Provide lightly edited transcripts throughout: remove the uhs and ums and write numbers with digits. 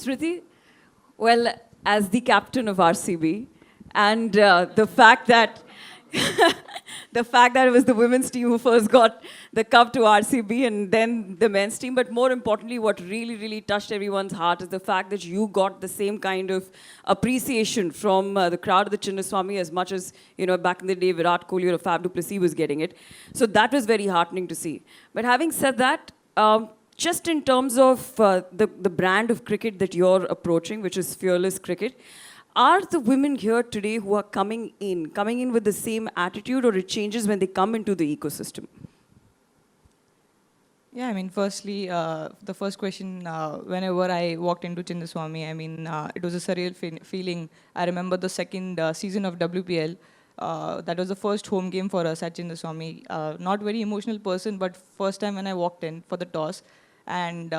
Smriti, well, as the captain of RCB, and the fact that the fact that it was the women's team who first got the cup to RCB and then the men's team, but more importantly, what really, really touched everyone's heart is the fact that you got the same kind of appreciation from the crowd of the Chinnaswamy as much as, you know, back in the day, Virat Kohli or Fab du Plessis was getting it. So that was very heartening to see. But having said that, just in terms of the brand of cricket that you're approaching, which is fearless cricket, are the women here today who are coming in with the same attitude, or it changes when they come into the ecosystem? Yeah, I mean, firstly, the first question, whenever I walked into Chinnaswamy, I mean, it was a surreal feeling. I remember the second season of WPL. That was the first home game for us at Chinnaswamy. Not very emotional person, but first time when I walked in for the toss. And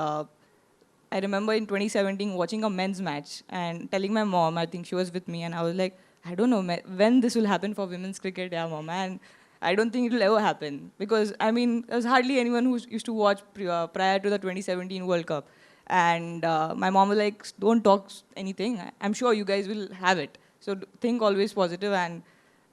I remember in 2017 watching a men's match and telling my mom, I think she was with me, and I was like, I don't know when this will happen for women's cricket, yeah, mom. And I don't think it will ever happen. Because, I mean, there's hardly anyone who used to watch prior to the 2017 World Cup. And my mom was like, don't talk anything. I'm sure you guys will have it. So think always positive. And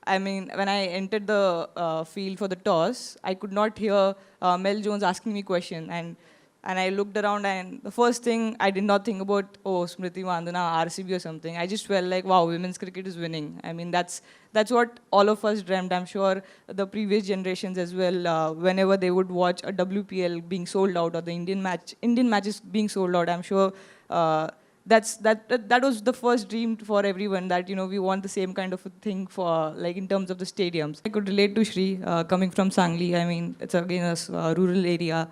I mean, when I entered the field for the toss, I could not hear Mel Jones asking me question. And I looked around, and the first thing, I did not think about, oh, Smriti Mandhana, RCB or something. I just felt like, wow, women's cricket is winning. I mean, that's what all of us dreamt. I'm sure the previous generations as well, whenever they would watch a WPL being sold out or the Indian matches being sold out, I'm sure that was the first dream for everyone, that, you know, we want the same kind of a thing for, like, in terms of the stadiums. I could relate to Shri, coming from Sangli. I mean, it's again a rural area.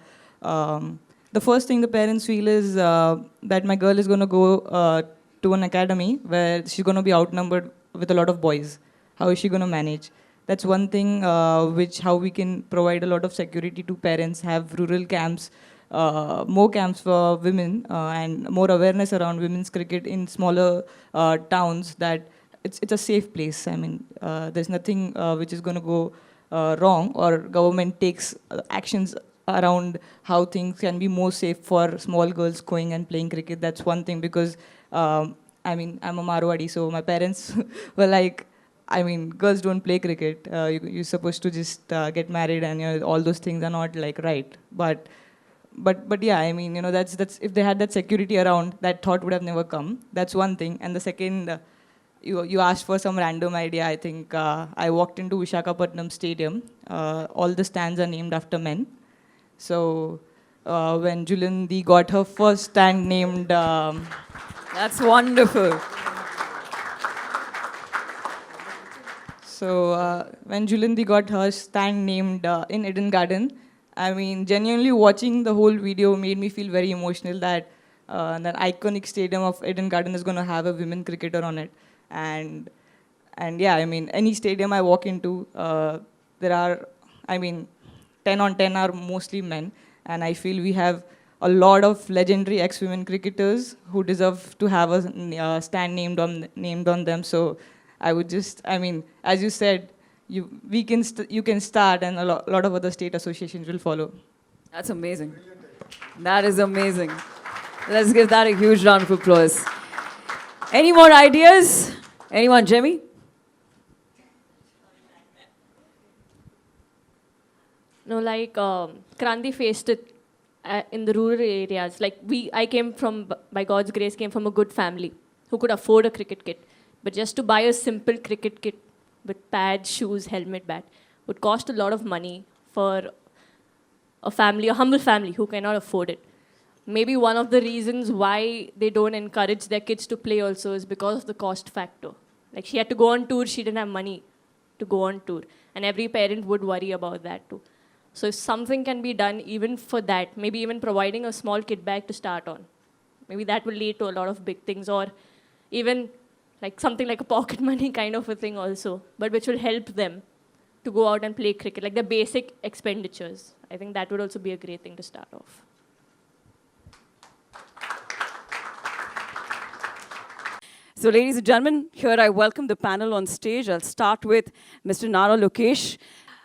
The first thing the parents feel is that my girl is going to go to an academy where she's going to be outnumbered with a lot of boys. How is she going to manage? That's one thing how we can provide a lot of security to parents, have rural camps, more camps for women, and more awareness around women's cricket in smaller towns, that it's a safe place. I mean, there's nothing which is going to go wrong, or government takes actions around how things can be more safe for small girls going and playing cricket. That's one thing, because I mean, I'm a Marwadi, so my parents were like, I mean, girls don't play cricket. You're supposed to just get married, and, you know, all those things are not like right. But yeah, I mean, you know, that's if they had that security around, that thought would have never come. That's one thing. And the second, you asked for some random idea. I think I walked into Visakhapatnam Stadium. All the stands are named after men. So when Julandi got her first stand named... That's wonderful. So when Julandi got her stand named in Eden Garden, I mean, genuinely watching the whole video made me feel very emotional that that iconic stadium of Eden Garden is going to have a women cricketer on it. And yeah, I mean, any stadium I walk into, there are, I mean, 10 on 10 are mostly men, and I feel we have a lot of legendary ex-women cricketers who deserve to have a stand named on them. So I would just, I mean, as you said, you can start, and a lot of other state associations will follow. That's amazing. That is amazing. Let's give that a huge round of applause. Any more ideas? Anyone, Jemmy? No, like Kranti faced it in the rural areas. Like I came from, by God's grace, came from a good family who could afford a cricket kit. But just to buy a simple cricket kit with pads, shoes, helmet, bat would cost a lot of money for a family, a humble family who cannot afford it. Maybe one of the reasons why they don't encourage their kids to play also is because of the cost factor. Like, she had to go on tour, she didn't have money to go on tour. And every parent would worry about that too. So if something can be done even for that, maybe even providing a small kit bag to start on, maybe that will lead to a lot of big things, or even like something like a pocket money kind of a thing also, but which will help them to go out and play cricket, like the basic expenditures. I think that would also be a great thing to start off. So, ladies and gentlemen, here I welcome the panel on stage. I'll start with Mr. Nara Lokesh.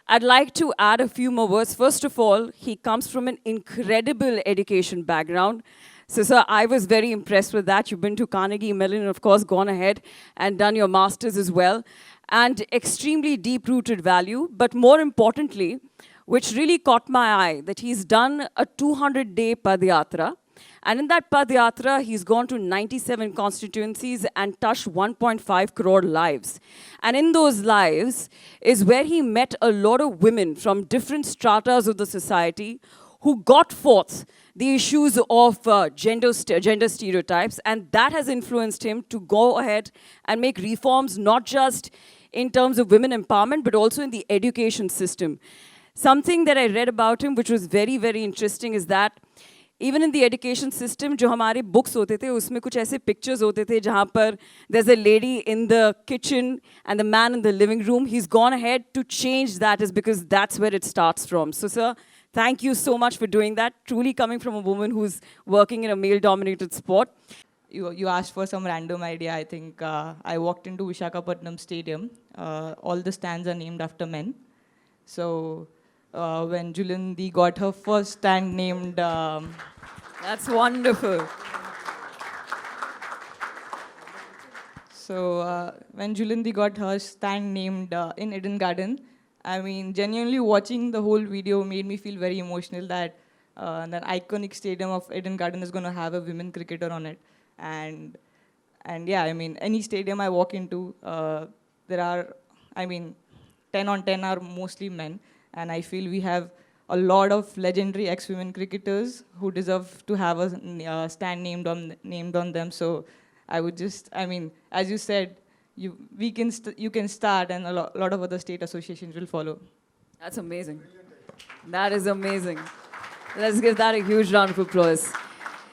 I'd like to add a few more words. First of all, he comes from an incredible education background. So, sir, I was very impressed with that. You've been to Carnegie Mellon and, of course, gone ahead and done your master's as well. And extremely deep-rooted value. But more importantly, which really caught my eye, that he's done a 200-day Padyatra. And in that Padyatra, he's gone to 97 constituencies and touched 1.5 crore lives. And in those lives is where he met a lot of women from different stratas of the society who got forth the issues of gender stereotypes. And that has influenced him to go ahead and make reforms, not just in terms of women empowerment, but also in the education system. Something that I read about him, which was very, very interesting, is that even in the education system, जो हमारे books होते थे, उसमें कुछ ऐसे pictures होते थे जहाँ पर there's a lady in the kitchen and the man in the living room. He's gone ahead to change that, is because that's where it starts from. So, sir, thank you so much for doing that. Truly coming from a woman who's working in a male-dominated sport. You asked for some random idea. I think I walked into Visakhapatnam Stadium. All the stands are named after men. So when Julandi got her first stand named... That's wonderful. So when Julandi got her stand named in Eden Garden, I mean, genuinely watching the whole video made me feel very emotional that that iconic stadium of Eden Garden is going to have a women cricketer on it. And yeah, I mean, any stadium I walk into, there are, I mean, 10 on 10 are mostly men. And I feel we have a lot of legendary ex-women cricketers who deserve to have a stand named on them. So I would just, I mean, as you said, you can start, and a lot of other state associations will follow. That's amazing. That is amazing. Let's give that a huge round of applause.